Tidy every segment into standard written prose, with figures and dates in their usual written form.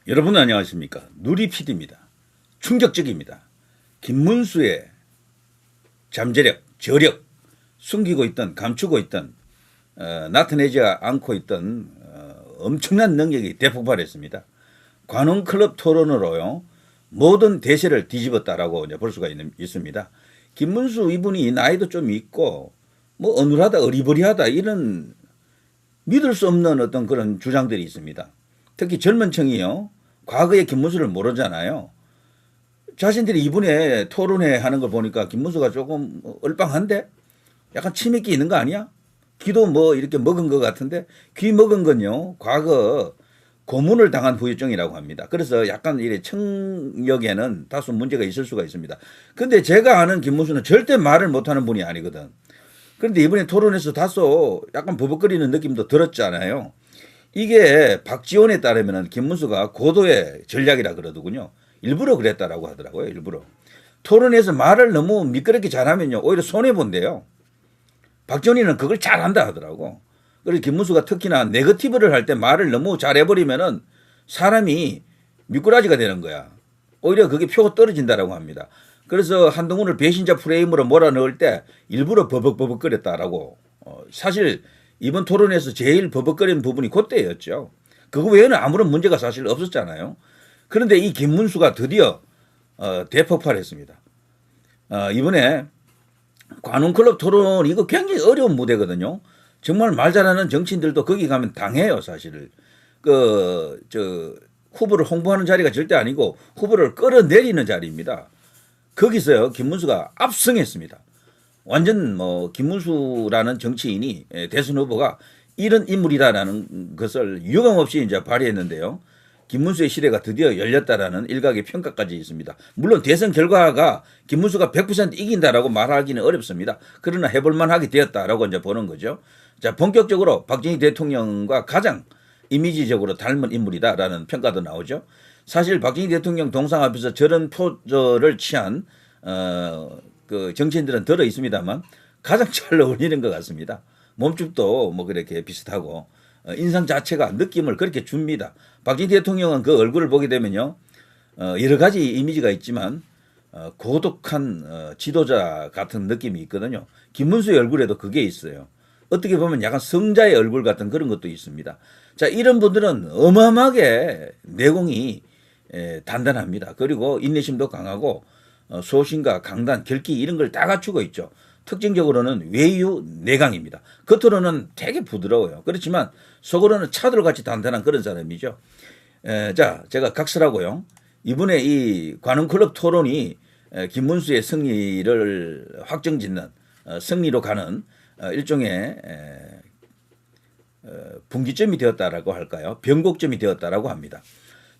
여러분 안녕하십니까? 누리 PD입니다. 충격적입니다. 김문수의 잠재력, 저력, 숨기고 있던, 감추고 있던, 나타내지 않고 있던 엄청난 능력이 대폭발했습니다. 관훈클럽 토론으로요 모든 대세를 뒤집었다라고 이제 볼 수가 있습니다. 김문수 이분이 나이도 좀 있고 뭐 어눌하다, 어리버리하다 이런 믿을 수 없는 어떤 그런 주장들이 있습니다. 특히 젊은 층이요. 과거의 김문수를 모르잖아요. 자신들이 이번에 토론회 하는 걸 보니까 김문수가 조금 얼빵한데? 약간 치맥기 있는 거 아니야? 귀도 뭐 이렇게 먹은 것 같은데? 귀 먹은 건요. 과거 고문을 당한 후유증이라고 합니다. 그래서 약간 이래 청력에는 다소 문제가 있을 수가 있습니다. 근데 제가 아는 김문수는 절대 말을 못하는 분이 아니거든. 그런데 이번에 토론에서 다소 약간 버벅거리는 느낌도 들었잖아요. 이게 박지원에 따르면 김문수가 고도의 전략이라 그러더군요. 일부러 그랬다라고 하더라고요. 일부러. 토론에서 말을 너무 미끄럽게 잘하면요. 오히려 손해본대요. 박지원이는 그걸 잘한다 하더라고. 그래서 김문수가 특히나 네거티브를 할 때 말을 너무 잘해버리면은 사람이 미꾸라지가 되는 거야. 오히려 그게 표가 떨어진다라고 합니다. 그래서 한동훈을 배신자 프레임으로 몰아넣을 때 일부러 버벅버벅거렸다라고. 사실 이번 토론에서 제일 버벅거리는 부분이 그때였죠. 그거 외에는 아무런 문제가 사실 없었잖아요. 그런데 이 김문수가 드디어 대폭발했습니다. 이번에 관훈클럽 토론 이거 굉장히 어려운 무대거든요. 정말 말 잘하는 정치인들도 거기 가면 당해요, 사실을. 후보를 홍보하는 자리가 절대 아니고 후보를 끌어내리는 자리입니다. 거기서요, 김문수가 압승했습니다. 완전 김문수라는 정치인이 대선 후보가 이런 인물이다라는 것을 유감없이 이제 발휘했는데요. 김문수의 시대가 드디어 열렸다라는 일각의 평가까지 있습니다. 물론 대선 결과가 김문수가 100% 이긴다라고 말하기는 어렵습니다. 그러나 해볼만하게 되었다라고 이제 보는 거죠. 자, 본격적으로 박정희 대통령과 가장 이미지적으로 닮은 인물이다라는 평가도 나오죠. 사실 박정희 대통령 동상 앞에서 저런 포즈를 취한 그 정치인들은 들어 있습니다만 가장 잘 어울리는 것 같습니다. 몸집도 뭐 그렇게 비슷하고 인상 자체가 느낌을 그렇게 줍니다. 박정희 대통령은 그 얼굴을 보게 되면요 여러 가지 이미지가 있지만 고독한 지도자 같은 느낌이 있거든요. 김문수의 얼굴에도 그게 있어요. 어떻게 보면 약간 성자의 얼굴 같은 그런 것도 있습니다. 자, 이런 분들은 어마어마하게 내공이 단단합니다. 그리고 인내심도 강하고 소신과 강단, 결기 이런 걸 다 갖추고 있죠. 특징적으로는 외유 내강입니다. 겉으로는 되게 부드러워요. 그렇지만 속으로는 차돌같이 단단한 그런 사람이죠. 자, 제가 각설하고요. 이번에 이 관훈클럽 토론이 김문수의 승리를 확정짓는 승리로 가는 일종의 분기점이 되었다라고 할까요? 변곡점이 되었다라고 합니다.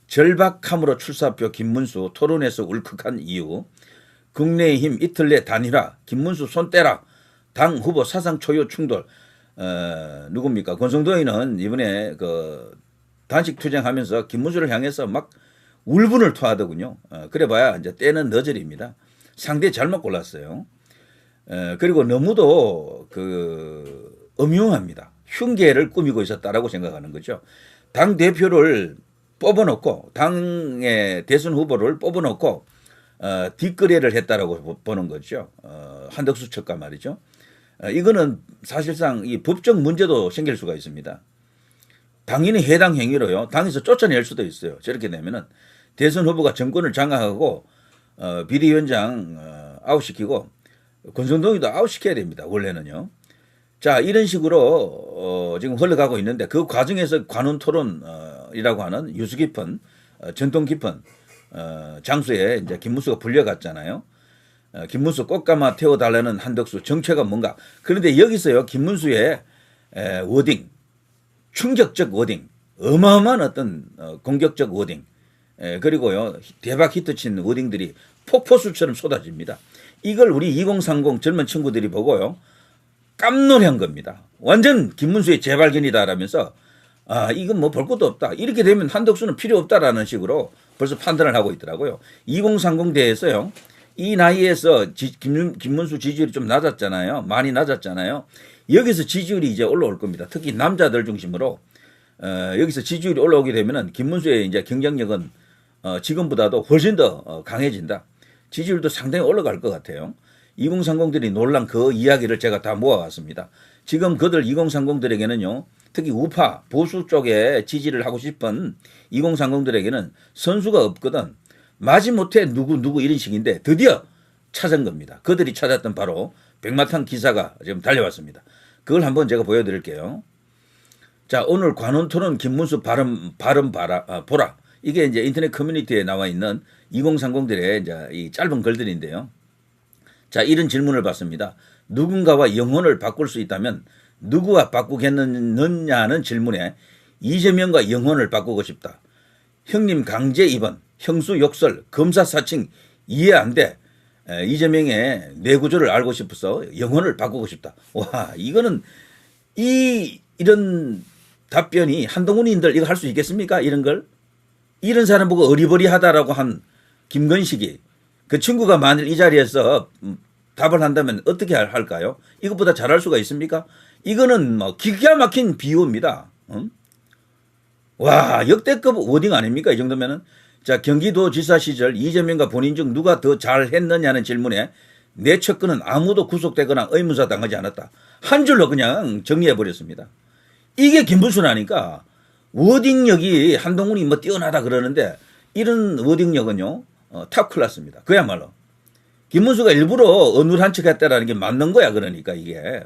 절박함으로 출사표 김문수 토론에서 울컥한 이유, 국내의힘 이틀 내 단일화, 김문수 손 떼라, 당 후보 사상 초유 충돌. 누굽니까? 권성동이는 이번에 그 단식 투쟁하면서 김문수를 향해서 막 울분을 토하더군요. 그래봐야 이제 때는 너절입니다. 상대 잘못 골랐어요. 그리고 너무도 그 음흉합니다. 흉계를 꾸미고 있었다라고 생각하는 거죠. 당 대표를 뽑아놓고 당의 대선 후보를 뽑아놓고 뒷거래를 했다라고 보는 거죠. 한덕수 측과 말이죠. 이거는 사실상 이 법적 문제도 생길 수가 있습니다. 당연히 해당 행위로요. 당에서 쫓아낼 수도 있어요. 저렇게 되면은 대선 후보가 정권을 장악하고 비대위원장 아웃시키고 권성동이도 아웃시켜야 됩니다. 원래는요. 자, 이런 식으로 지금 흘러가고 있는데 그 과정에서 관훈 토론이라고 하는 유수 깊은 전통 깊은 장소에 이제 김문수가 불려갔잖아요. 김문수 꽃가마 태워달라는 한덕수 정체가 뭔가. 그런데 여기서요 김문수의 워딩, 충격적 워딩, 어마어마한 어떤 공격적 워딩, 그리고요 대박 히트친 워딩들이 폭포수처럼 쏟아집니다. 이걸 우리 2030 젊은 친구들이 보고요 깜놀한 겁니다. 완전 김문수의 재발견이다라면서 이건 뭐 볼 것도 없다. 이렇게 되면 한덕수는 필요 없다라는 식으로 벌써 판단을 하고 있더라고요. 2030 대에서요. 이 나이에서 김문수 지지율이 좀 낮았잖아요. 많이 낮았잖아요. 여기서 지지율이 이제 올라올 겁니다. 특히 남자들 중심으로 여기서 지지율이 올라오게 되면은 김문수의 이제 경쟁력은 지금보다도 훨씬 더 강해진다. 지지율도 상당히 올라갈 것 같아요. 2030들이 놀란 그 이야기를 제가 다 모아왔습니다. 지금 그들 2030들에게는요, 특히 우파 보수 쪽에 지지를 하고 싶은 2030들에게는 선수가 없거든. 마지못해 누구 이런 식인데 드디어 찾은 겁니다. 그들이 찾았던 바로 백마탄 기사가 지금 달려왔습니다. 그걸 한번 제가 보여드릴게요. 자, 오늘 관훈토론 김문수 발음 보라. 이게 이제 인터넷 커뮤니티에 나와 있는 2030들의 이제 이 짧은 글들인데요. 자, 이런 질문을 받습니다. 누군가와 영혼을 바꿀 수 있다면 누구와 바꾸겠느냐는 질문에 이재명과 영혼을 바꾸고 싶다. 형님 강제 입원, 형수 욕설, 검사 사칭 이해 안 돼. 이재명의 뇌구조를 알고 싶어서 영혼을 바꾸고 싶다. 와, 이거는 이런 답변이 한동훈인들 이거 할 수 있겠습니까? 이런 걸? 이런 사람 보고 어리버리하다라고 한 김건식이 그 친구가 만일 이 자리에서 답을 한다면 어떻게 할까요? 이것보다 잘할 수가 있습니까? 이거는 뭐 기가 막힌 비유입니다. 와, 역대급 워딩 아닙니까? 이 정도면은. 자, 경기도지사 시절 이재명과 본인 중 누가 더 잘했느냐는 질문에 내 측근은 아무도 구속되거나 의문사 당하지 않았다. 한 줄로 그냥 정리해버렸습니다. 이게 김문수라니까. 워딩력이 한동훈이 뭐 뛰어나다 그러는데 이런 워딩력은요, 탑 클래스입니다. 그야말로. 김문수가 일부러 어눌한 척 했다라는 게 맞는 거야, 그러니까 이게.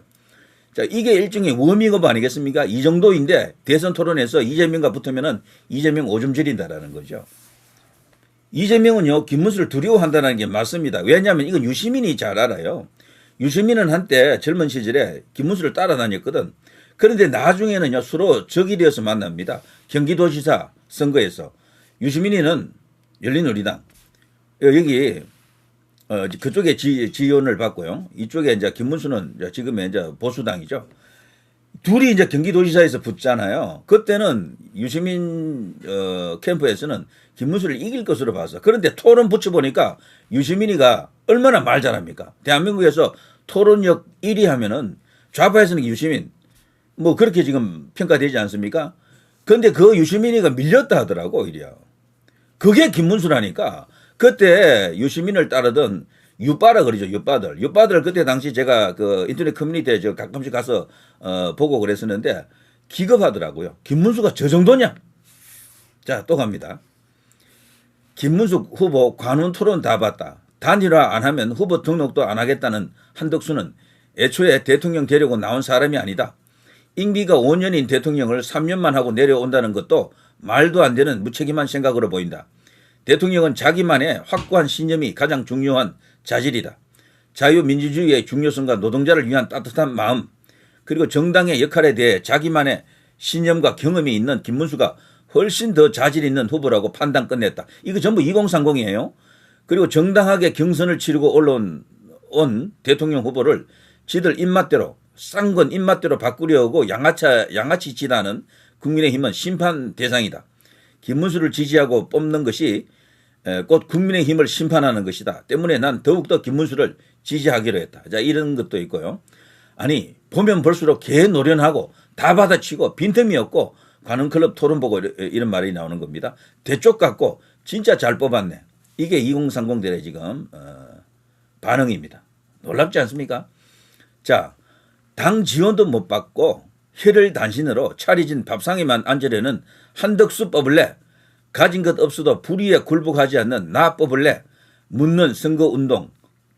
자, 이게 일종의 워밍업 아니겠습니까? 이 정도인데 대선 토론에서 이재명과 붙으면은 이재명 오줌 지린다라는 거죠. 이재명은요, 김문수를 두려워한다는 게 맞습니다. 왜냐하면 이건 유시민이 잘 알아요. 유시민은 한때 젊은 시절에 김문수를 따라다녔거든. 그런데 나중에는요, 서로 적이 되어서 만납니다. 경기도지사 선거에서. 유시민이는 열린우리당. 여기, 그쪽에 지원을 받고요. 이쪽에 이제 김문수는 지금의 이제 보수당이죠. 둘이 이제 경기도지사에서 붙잖아요. 그때는 유시민 캠프에서는 김문수를 이길 것으로 봤어. 그런데 토론 붙여보니까 유시민이가 얼마나 말 잘합니까? 대한민국에서 토론력 1위 하면은 좌파에서는 유시민, 뭐 그렇게 지금 평가되지 않습니까? 그런데 그 유시민이가 밀렸다 하더라고, 오히려. 그게 김문수라니까. 그때 유시민을 따르던 유빠라 그러죠, 유빠들. 유빠들 그때 당시 제가 그 인터넷 커뮤니티에 저 가끔씩 가서 보고 그랬었는데 기겁하더라고요. 김문수가 저 정도냐? 자, 또 갑니다. 김문수 후보 관훈 토론 다 봤다. 단일화 안 하면 후보 등록도 안 하겠다는 한덕수는 애초에 대통령 되려고 나온 사람이 아니다. 임기가 5년인 대통령을 3년만 하고 내려온다는 것도 말도 안 되는 무책임한 생각으로 보인다. 대통령은 자기만의 확고한 신념이 가장 중요한 자질이다. 자유민주주의의 중요성과 노동자를 위한 따뜻한 마음, 그리고 정당의 역할에 대해 자기만의 신념과 경험이 있는 김문수가 훨씬 더 자질 있는 후보라고 판단 끝냈다. 이거 전부 2030이에요. 그리고 정당하게 경선을 치르고 올라온 대통령 후보를 지들 입맛대로, 쌍건 입맛대로 바꾸려고 양아치 짓하는 국민의힘은 심판 대상이다. 김문수를 지지하고 뽑는 것이 곧 국민의힘을 심판하는 것이다. 때문에 난 더욱더 김문수를 지지하기로 했다. 자, 이런 것도 있고요. 아니, 보면 볼수록 개노련하고 다 받아치고 빈틈이 없고 관훈클럽 토론 보고 이런 말이 나오는 겁니다. 대쪽 같고 진짜 잘 뽑았네. 이게 2030들의 지금 반응입니다. 놀랍지 않습니까? 자, 당 지원도 못 받고 혀를 단신으로 차려진 밥상에만 앉으려는 한덕수 뽑을래? 가진 것 없어도 불의에 굴복하지 않는 나 뽑을래? 묻는 선거운동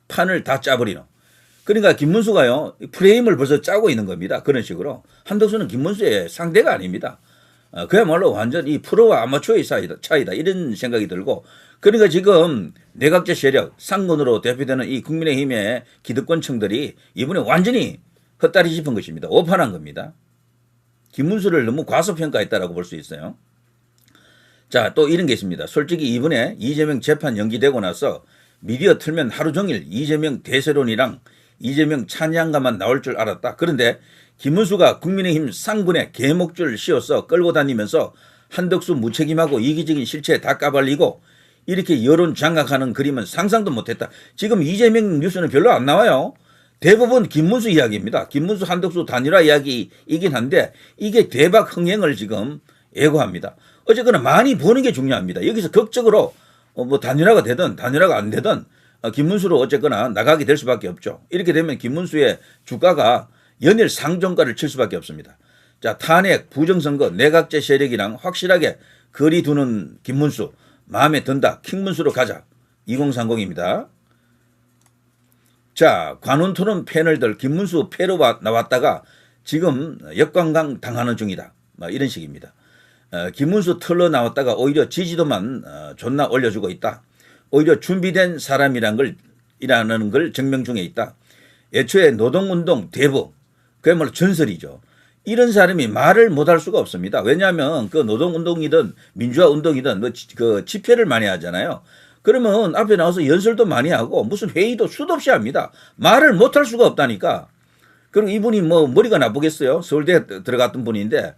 판을 다 짜버리노. 그러니까 김문수가요, 프레임을 벌써 짜고 있는 겁니다. 그런 식으로. 한덕수는 김문수의 상대가 아닙니다. 그야말로 완전 이 프로와 아마추어의 차이다. 이런 생각이 들고. 그러니까 지금 내각제 세력, 상권으로 대표되는 이 국민의힘의 기득권층들이 이번에 완전히 헛다리 짚은 것입니다. 오판한 겁니다. 김문수를 너무 과소평가했다라고 볼 수 있어요. 자, 또 이런 게 있습니다. 솔직히 이번에 이재명 재판 연기되고 나서 미디어 틀면 하루 종일 이재명 대세론이랑 이재명 찬양가만 나올 줄 알았다. 그런데 김문수가 국민의힘 상군에 개목줄 씌워서 끌고 다니면서 한덕수 무책임하고 이기적인 실체 다 까발리고 이렇게 여론 장악하는 그림은 상상도 못했다. 지금 이재명 뉴스는 별로 안 나와요. 대부분 김문수 이야기입니다. 김문수 한덕수 단일화 이야기이긴 한데 이게 대박 흥행을 지금 예고합니다. 어쨌거나 많이 보는 게 중요합니다. 여기서 극적으로 뭐 단일화가 되든 단일화가 안 되든 김문수로 어쨌거나 나가게 될 수밖에 없죠. 이렇게 되면 김문수의 주가가 연일 상종가를 칠 수밖에 없습니다. 자, 탄핵, 부정선거, 내각제 세력이랑 확실하게 거리 두는 김문수 마음에 든다. 킹문수로 가자. 2030입니다. 자, 관훈토론 패널들 김문수 패로 나왔다가 지금 역관광 당하는 중이다. 이런 식입니다. 김문수 털러 나왔다가 오히려 지지도만 존나 올려주고 있다. 오히려 준비된 사람이라는 걸 증명 중에 있다. 애초에 노동운동 대부, 그야말로 전설이죠. 이런 사람이 말을 못할 수가 없습니다. 왜냐하면 그 노동운동이든 민주화운동이든 그 집회를 많이 하잖아요. 그러면 앞에 나와서 연설도 많이 하고 무슨 회의도 수도 없이 합니다. 말을 못할 수가 없다니까. 그리고 이분이 뭐 머리가 나쁘겠어요. 서울대 들어갔던 분인데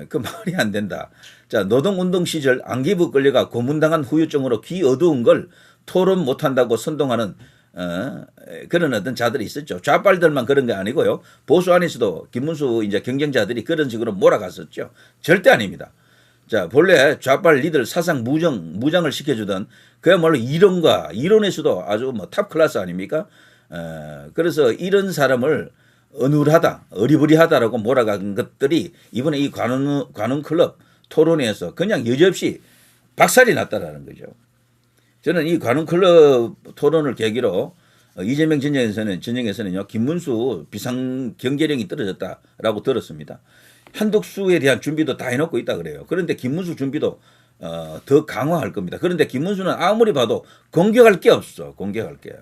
그 말이 안 된다. 자, 노동운동 시절 안기부 끌려가 고문당한 후유증으로 귀 어두운 걸 토론 못한다고 선동하는 그런 어떤 자들이 있었죠. 좌빨들만 그런 게 아니고요. 보수 안에서도 김문수 이제 경쟁자들이 그런 식으로 몰아갔었죠. 절대 아닙니다. 자, 본래 좌빨 리들 사상 무장을 시켜주던 그야말로 이론에서도 아주 뭐 탑 클래스 아닙니까? 그래서 이런 사람을 어눌하다, 어리버리하다라고 몰아간 것들이 이번에 이 관훈 클럽 토론회에서 그냥 여지없이 박살이 났다라는 거죠. 저는 이 관훈 클럽 토론을 계기로 이재명 진영에서는요, 김문수 비상 경제력이 떨어졌다라고 들었습니다. 한덕수에 대한 준비도 다 해놓고 있다 그래요. 그런데 김문수 준비도 더 강화할 겁니다. 그런데 김문수는 아무리 봐도 공격할 게 없어. 공격할 게.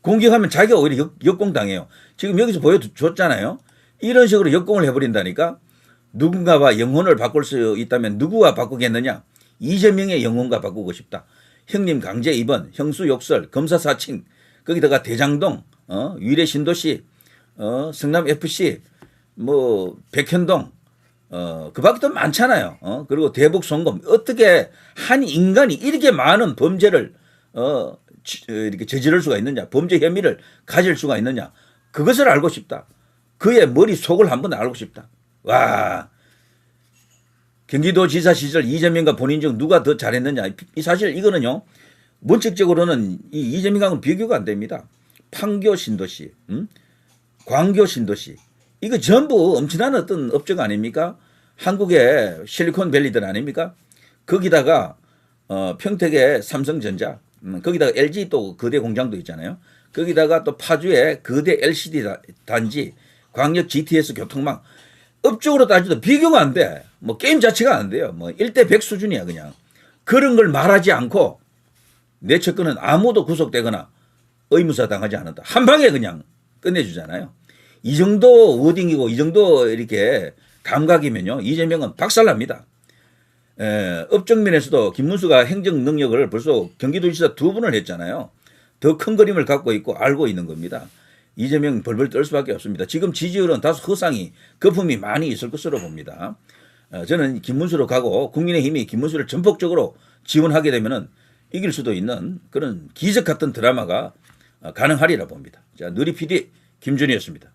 공격하면 자기가 오히려 역공당해요. 지금 여기서 보여줬잖아요. 이런 식으로 역공을 해버린다니까. 누군가와 영혼을 바꿀 수 있다면 누구와 바꾸겠느냐. 이재명의 영혼과 바꾸고 싶다. 형님 강제 입원, 형수 욕설, 검사 사칭, 거기다가 대장동, 위례 신도시, 성남 FC, 뭐 백현동, 그 밖에도 많잖아요. 그리고 대북 송금. 어떻게 한 인간이 이렇게 많은 범죄를 이렇게 저지를 수가 있느냐, 범죄 혐의를 가질 수가 있느냐, 그것을 알고 싶다. 그의 머릿속을 한번 알고 싶다. 와, 경기도지사 시절 이재명과 본인 중 누가 더 잘했느냐. 사실 이거는요, 원칙적으로는 이 이재명과는 비교가 안 됩니다. 판교 신도시, 광교 신도시, 이거 전부 엄청난 어떤 업적 아닙니까? 한국의 실리콘밸리들 아닙니까? 거기다가 평택의 삼성전자, 거기다가 LG 또 거대 공장도 있잖아요. 거기다가 또 파주의 거대 LCD 단지, 광역 GTS 교통망. 업적으로 따지도 비교가 안 돼. 뭐 게임 자체가 안 돼요. 뭐 1대 100 수준이야 그냥. 그런 걸 말하지 않고 내 측근은 아무도 구속되거나 의무사 당하지 않는다. 한 방에 그냥 끝내주잖아요. 이 정도 워딩이고 이 정도 이렇게 감각이면요, 이재명은 박살납니다. 업적 면에서도 김문수가 행정 능력을 벌써 경기도지사 2번을 했잖아요. 더 큰 그림을 갖고 있고 알고 있는 겁니다. 이재명 벌벌 떨 수밖에 없습니다. 지금 지지율은 다소 허상이 거품이 많이 있을 것으로 봅니다. 저는 김문수로 가고 국민의힘이 김문수를 전폭적으로 지원하게 되면은 이길 수도 있는 그런 기적 같은 드라마가 가능하리라 봅니다. 자, 누리 PD 김준희였습니다.